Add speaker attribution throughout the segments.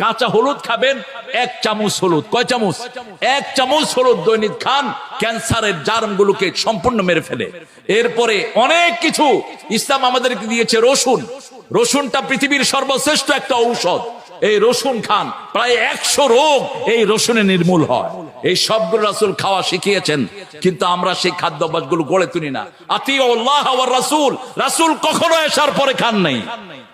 Speaker 1: কাঁচা হলুদ খাবেন 1 চামচ হলুদ। কয় চামচ? 1 চামচ হলুদ দৈনিক খান, ক্যান্সারের জার্মগুলোকে সম্পূর্ণ মেরে ফেলে। এরপরে অনেক কিছু ইসলাম আমাদেরকে দিয়েছে। রসুন, রসুনটা পৃথিবীর সর্বশ্রেষ্ঠ একটা ঔষধ। এই রসুন খান, প্রায় 100 রোগ এই রসুনে নির্মূল হয়। এই সবগুলো রাসূল খাওয়া শিখিয়েছেন, কিন্তু আমরা সেই খাদ্যাভ্যাসগুলো গড়ে তুলি না। আতিউল্লাহ ওয়া রাসূল, রাসূল কখনো এশার পরে খান নাই।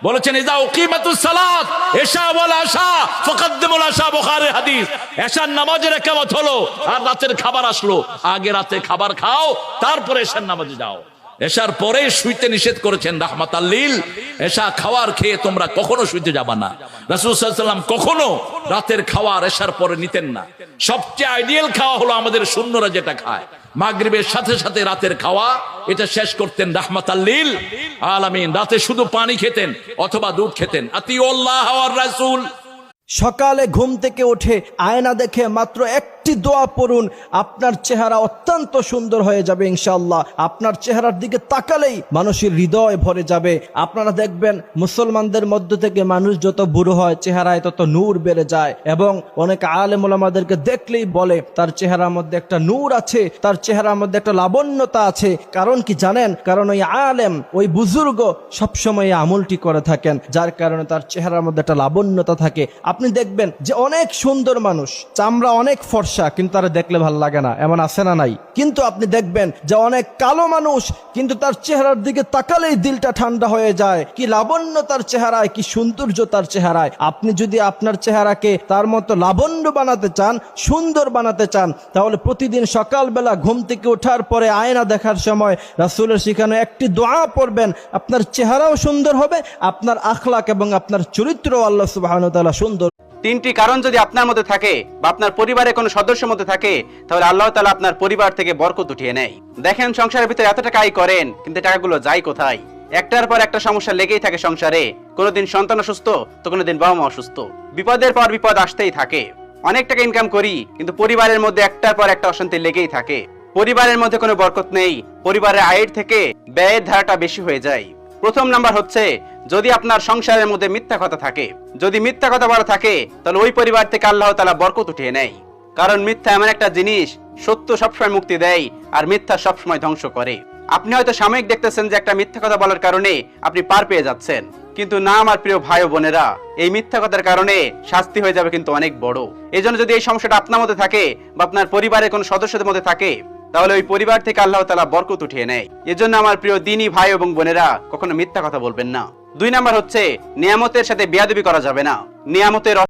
Speaker 1: বলেছেন ইযা উকিমাতুস সালাত এশা ওয়াল আশা ফাকাদ্দিমুল আশা, বুখারীর হাদিস। এশার নামাজের ইকামত হলো আর রাতের খাবার আসলো, আগে রাতে খাবার খাও, তারপরে এশার নামাজে যাও। এশার পরে শুইতে নিষেধ করেছেন রাহমাতাল লিল। এশা খাওয়ার খেয়ে তোমরা কখনো শুইতে যাবা না। রাসূল সাল্লাল্লাহু আলাইহি ওয়াসাল্লাম কখনো রাতের খাওয়ার এশার পরে নিতেন না। সবচেয়ে আইডিয়াল খাওয়া হলো আমাদের শূন্যরা যেটা খায়, মাগরিবের সাথে সাথে রাতের খাওয়া, এটা শেষ করতেন রাহমাতাল লিল আলামিন। রাতে শুধু পানি খেতেন অথবা দুধ খেতেন। আতিউল্লাহ ওয়ার রাসূল।
Speaker 2: সকালে ঘুম থেকে উঠে আয়না দেখে মাত্র একটি দোয়া পড়ুন, আপনার চেহারা অত্যন্ত সুন্দর হয়ে যাবে ইনশাআল্লাহ। আপনার চেহারার দিকে তাকালেই মানুষের হৃদয় ভরে যাবে। আপনারা দেখবেন মুসলমানদের মধ্য থেকে মানুষ যত বুড়ো হয় চেহারায় তত নূর বেড়ে যায়, এবং অনেক আলেম ওলামাদেরকে দেখলেই বলে তার চেহারার মধ্যে একটা নূর আছে, তার চেহারার মধ্যে একটা লাবণ্যতা আছে। কারণ কি জানেন? কারণ ওই আলেম, ওই বুজুর্গ সবসময় এই আমলটি করে থাকেন, যার কারণে তার চেহারার মধ্যে একটা লাবণ্যতা থাকে। আপনি দেখবেন যে অনেক সুন্দর মানুষ, চামড়া অনেক ফর্সা, কিন্তু তারা দেখলে ভালো লাগে না, এমন আছে না নাই? কিন্তু আপনি দেখবেন যে অনেক কালো মানুষ, কিন্তু তার চেহারার দিকে তাকালেই দিলটা ঠান্ডা হয়ে যায়। কি লাবণ্য তার চেহারায়, কি সৌন্দর্য তার চেহারায়। আপনি যদি আপনার চেহারাকে তার মতো লাবণ্য বানাতে চান, সুন্দর বানাতে চান, তাহলে প্রতিদিন সকালবেলা ঘুম থেকে ওঠার পরে আয়না দেখার সময় রাসূলের শিখানো একটি দোয়া পড়বেন। আপনার চেহারাও সুন্দর হবে, আপনার আখলাক এবং আপনার চরিত্র আল্লাহ সুবহানাহু ওয়া তাআলা সুন্দর।
Speaker 3: 3টি কারণ যদি আপনার মধ্যে থাকে বা আপনার পরিবারের কোনো সদস্যের মধ্যে থাকে, তাহলে আল্লাহ তাআলা আপনার পরিবার থেকে বরকত উঠিয়ে নেয়। দেখেন, সংসারের ভিতরে এত টাকা আয় করেন, কিন্তু টাকাগুলো যায় কোথায়? একটার পর একটা সমস্যা লেগেই থাকে সংসারে। কোনোদিন সন্তান অসুস্থ, তো কোনোদিন বাবা মা অসুস্থ। বিপদের পর বিপদ আসতেই থাকে। অনেক টাকা ইনকাম করি, কিন্তু পরিবারের মধ্যে একটার পর একটা অশান্তি লেগেই থাকে। পরিবারের মধ্যে কোনো বরকত নেই, পরিবারের আয়ের থেকে ব্যয়ের ধারাটা বেশি হয়ে যায়। প্রথম নাম্বার হচ্ছে, যদি আপনার সংসারের মধ্যে মিথ্যা কথা থাকে। যদি মিথ্যা কথা বলা থাকে, তাহলে ওই পরিবার থেকে আল্লাহ তাআলা বরকত উঠিয়ে নেয়। কারণ মিথ্যা এমন একটা জিনিস, সত্য সবসময় মুক্তি দেয় আর মিথ্যা সবসময় ধ্বংস করে। আপনি হয়তো সাময়িক দেখতেছেন যে একটা মিথ্যা কথা বলার কারণে আপনি পার পেয়ে যাচ্ছেন, কিন্তু না আমার প্রিয় ভাই ও বোনেরা, এই মিথ্যা কথার কারণে শাস্তি হয়ে যাবে কিন্তু অনেক বড়। এই জন্য যদি এই সমস্যাটা আপনার মধ্যে থাকে বা আপনার পরিবারের কোনো সদস্যদের মধ্যে থাকে, তাহলে ওই পরিবার থেকে আল্লাহ তাআলা বরকত উঠিয়ে নেয়। এজন্য আমার প্রিয় দ্বীনী ভাই এবং বোনেরা, কখনো মিথ্যা কথা বলবেন না। 2 নাম্বার হচ্ছে, নিয়ামতের সাথে বেয়াদবি করা যাবে না। নিয়ামতের